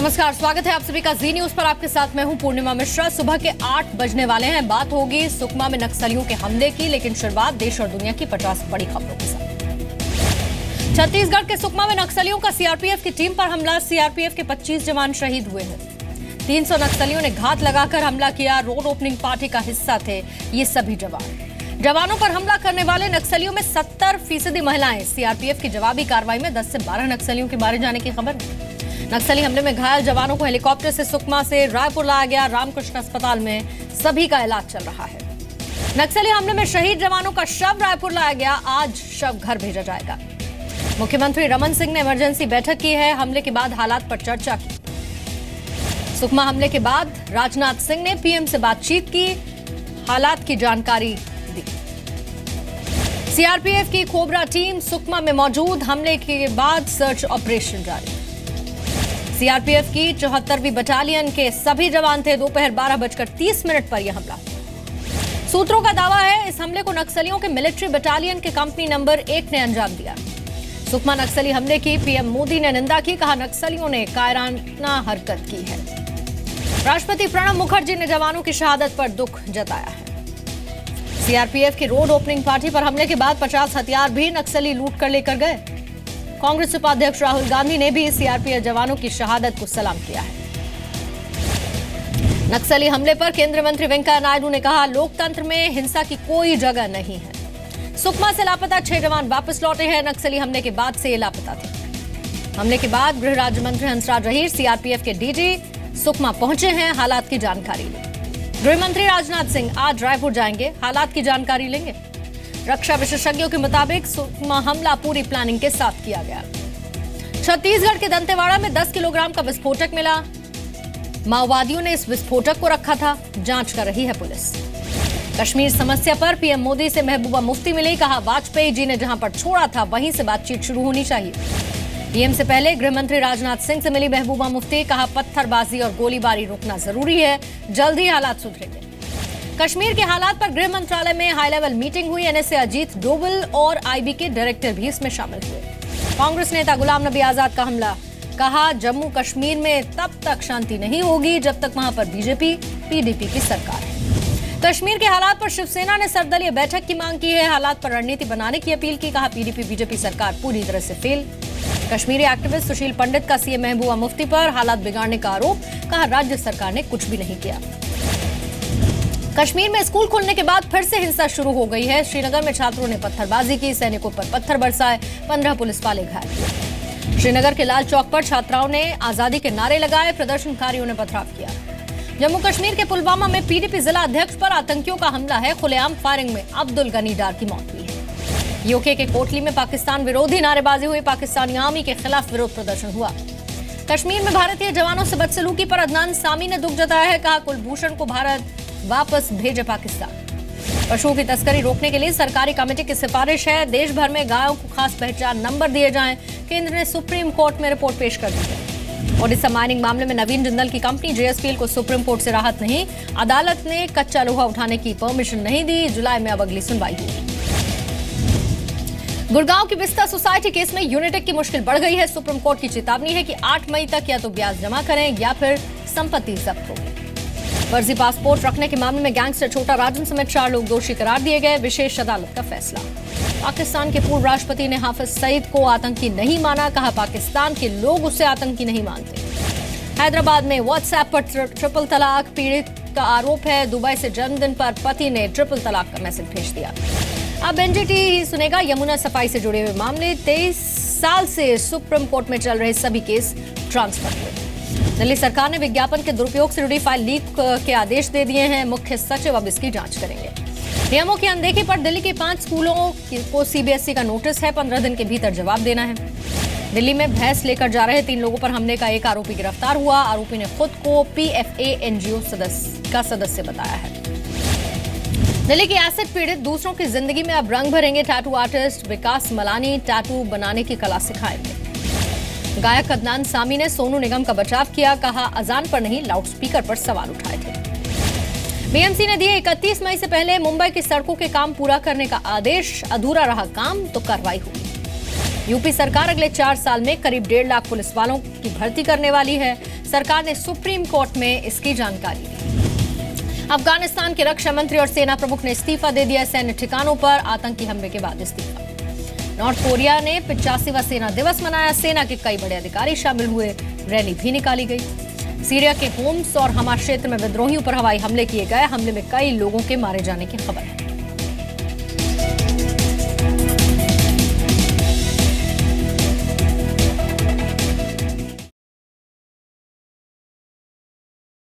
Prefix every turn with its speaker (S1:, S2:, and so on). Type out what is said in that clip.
S1: नमस्कार, स्वागत है आप सभी का जी न्यूज पर। आपके साथ मैं हूं पूर्णिमा मिश्रा। सुबह के 8 बजने वाले हैं। बात होगी सुकमा में नक्सलियों के हमले की, लेकिन शुरुआत देश और दुनिया की 50 बड़ी खबरों के साथ। छत्तीसगढ़ के सुकमा में नक्सलियों का सीआरपीएफ की टीम पर हमला। सीआरपीएफ के 25 जवान शहीद हुए हैं। 300 नक्सलियों ने घात लगाकर हमला किया। रोड ओपनिंग पार्टी का हिस्सा थे ये सभी जवानों पर हमला करने वाले नक्सलियों में 70% महिलाएं। सीआरपीएफ की जवाबी कार्रवाई में 10 से 12 नक्सलियों के मारे जाने की खबर है। नक्सली हमले में घायल जवानों को हेलीकॉप्टर से सुकमा से रायपुर लाया गया। रामकृष्ण अस्पताल में सभी का इलाज चल रहा है। नक्सली हमले में शहीद जवानों का शव रायपुर लाया गया। आज शव घर भेजा जाएगा। मुख्यमंत्री रमन सिंह ने इमरजेंसी बैठक की है। हमले के बाद हालात पर चर्चा की। सुकमा हमले के बाद राजनाथ सिंह ने पीएम से बातचीत की, हालात की जानकारी दी। सीआरपीएफ की कोबरा टीम सुकमा में मौजूद। हमले के बाद सर्च ऑपरेशन जारी। सीआरपीएफ की 74वीं बटालियन के सभी जवान थे। दोपहर 12:30 पर यह हमला। सूत्रों का दावा है इस हमले को नक्सलियों के मिलिट्री बटालियन के कंपनी नंबर 1 ने अंजाम दिया। सुकमा नक्सली हमले की पीएम मोदी ने निंदा की। कहा, नक्सलियों ने कायराना हरकत की है। राष्ट्रपति प्रणब मुखर्जी ने जवानों की शहादत पर दुख जताया है। सीआरपीएफ की रोड ओपनिंग पार्टी पर हमले के बाद 50 हथियार भी नक्सली लूट कर लेकर गए। कांग्रेस उपाध्यक्ष राहुल गांधी ने भी सीआरपीएफ जवानों की शहादत को सलाम किया है। नक्सली हमले पर केंद्रीय मंत्री वेंकैया नायडू ने कहा, लोकतंत्र में हिंसा की कोई जगह नहीं है। सुकमा से लापता 6 जवान वापस लौटे हैं। नक्सली हमले के बाद से ये लापता थे। हमले के बाद गृह राज्य मंत्री हंसराज अहीर, सीआरपीएफ के डीजी सुकमा पहुंचे हैं। हालात की जानकारी ली। गृह मंत्री राजनाथ सिंह आज रायपुर जाएंगे, हालात की जानकारी लेंगे। रक्षा विशेषज्ञों के मुताबिक सुकमा हमला पूरी प्लानिंग के साथ किया गया। छत्तीसगढ़ के दंतेवाड़ा में 10 किलोग्राम का विस्फोटक मिला। माओवादियों ने इस विस्फोटक को रखा था। जांच कर रही है पुलिस। कश्मीर समस्या पर पीएम मोदी से महबूबा मुफ्ती मिली। कहा, वाजपेयी जी ने जहां पर छोड़ा था वहीं से बातचीत शुरू होनी चाहिए। पीएम से पहले गृह मंत्री राजनाथ सिंह से मिली महबूबा मुफ्ती। कहा, पत्थरबाजी और गोलीबारी रोकना जरूरी है। जल्द ही हालात सुधरेंगे। कश्मीर के हालात पर गृह मंत्रालय में हाई लेवल मीटिंग हुई। एनएसए अजीत डोभाल और आईबी के डायरेक्टर भी इसमें शामिल हुए। कांग्रेस नेता गुलाम नबी आजाद का हमला। कहा, जम्मू कश्मीर में तब तक शांति नहीं होगी जब तक वहां पर बीजेपी पीडीपी की सरकार है। कश्मीर के हालात पर शिवसेना ने सर्वदलीय बैठक की मांग की है। हालात पर रणनीति बनाने की अपील की। कहा, पीडीपी बीजेपी सरकार पूरी तरह से फेल। कश्मीरी एक्टिविस्ट सुशील पंडित का सीएम महबूबा मुफ्ती पर हालात बिगाड़ने का आरोप। कहा, राज्य सरकार ने कुछ भी नहीं किया। कश्मीर में स्कूल खुलने के बाद फिर से हिंसा शुरू हो गई है। श्रीनगर में छात्रों ने पत्थरबाजी की, सैनिकों पर पत्थर बरसाए, 15 पुलिस वाले घायल हुए। श्रीनगर के लाल चौक पर छात्राओं ने आजादी के नारे लगाए, प्रदर्शनकारियों ने पथराव किया। जम्मू कश्मीर के पुलवामा में पीडीपी जिला अध्यक्ष पर आतंकियों का हमला है। खुलेआम फायरिंग में अब्दुल गनी डार की मौत हुई है। यूके के कोटली में पाकिस्तान विरोधी नारेबाजी हुई। पाकिस्तानी आर्मी के खिलाफ विरोध प्रदर्शन हुआ। कश्मीर में भारतीय जवानों से बदसलूकी पर अदनान सामी ने दुख जताया है। कहा, कुलभूषण को भारत वापस भेजे पाकिस्तान। पशुओं की तस्करी रोकने के लिए सरकारी कमेटी की सिफारिश है। देश भर में गायों को खास पहचान नंबर दिए जाएं। केंद्र ने सुप्रीम कोर्ट में रिपोर्ट पेश कर दी है। ओडिशा माइनिंग मामले में नवीन जिंदल की कंपनी जेएसपीएल को सुप्रीम कोर्ट से राहत नहीं। अदालत ने कच्चा लोहा उठाने की परमिशन नहीं दी। जुलाई में अब अगली सुनवाई होगी। गुड़गांव की विस्ता सोसाइटी केस में यूनिटेक की मुश्किल बढ़ गई है। सुप्रीम कोर्ट की चेतावनी है कि 8 मई तक या तो ब्याज जमा करें या फिर संपत्ति जब्त होगी। फर्जी पासपोर्ट रखने के मामले में गैंगस्टर छोटा राजन समेत 4 लोग दोषी करार दिए गए। विशेष अदालत का फैसला। पाकिस्तान के पूर्व राष्ट्रपति ने हाफिज सईद को आतंकी नहीं माना। कहा, पाकिस्तान के लोग उसे आतंकी नहीं मानते। हैदराबाद में व्हाट्सएप पर ट्रिपल तलाक। पीड़ित का आरोप है दुबई से जन्मदिन पर पति ने ट्रिपल तलाक का मैसेज भेज दिया। अब एनजीटी ही सुनेगा यमुना सफाई से जुड़े हुए मामले। 23 साल से सुप्रीम कोर्ट में चल रहे सभी केस ट्रांसफर हुए। दिल्ली सरकार ने विज्ञापन के दुरुपयोग से जुड़ी फाइल लीक के आदेश दे दिए हैं। मुख्य सचिव अब इसकी जांच करेंगे। नियमों की अनदेखी पर दिल्ली के 5 स्कूलों को सीबीएसई का नोटिस है। 15 दिन के भीतर जवाब देना है। दिल्ली में भैंस लेकर जा रहे 3 लोगों पर हमले का एक आरोपी गिरफ्तार हुआ। आरोपी ने खुद को पीएफए एनजीओ का सदस्य बताया है। दिल्ली की एसिड पीड़ित दूसरों की जिंदगी में अब रंग भरेंगे। टैटू आर्टिस्ट विकास मलानी टैटू बनाने की कला सिखाएंगे। गायक अदनान सामी ने सोनू निगम का बचाव किया। कहा, अजान पर नहीं लाउडस्पीकर पर सवाल उठाए थे। बीएमसी ने दिए 31 मई से पहले मुंबई की सड़कों के काम पूरा करने का आदेश। अधूरा रहा काम तो कार्रवाई होगी। यूपी सरकार अगले 4 साल में करीब 1.5 लाख पुलिस वालों की भर्ती करने वाली है। सरकार ने सुप्रीम कोर्ट में इसकी जानकारी दी। अफगानिस्तान के रक्षा मंत्री और सेना प्रमुख ने इस्तीफा दे दिया। सैन्य ठिकानों पर आतंकी हमले के बाद इस्तीफा। नॉर्थ कोरिया ने 85वां सेना दिवस मनाया। सेना के कई बड़े अधिकारी शामिल हुए। रैली भी निकाली गई। सीरिया के होम्स और हमा क्षेत्र में विद्रोहियों पर हवाई हमले किए गए। हमले में कई लोगों के मारे जाने की खबर है।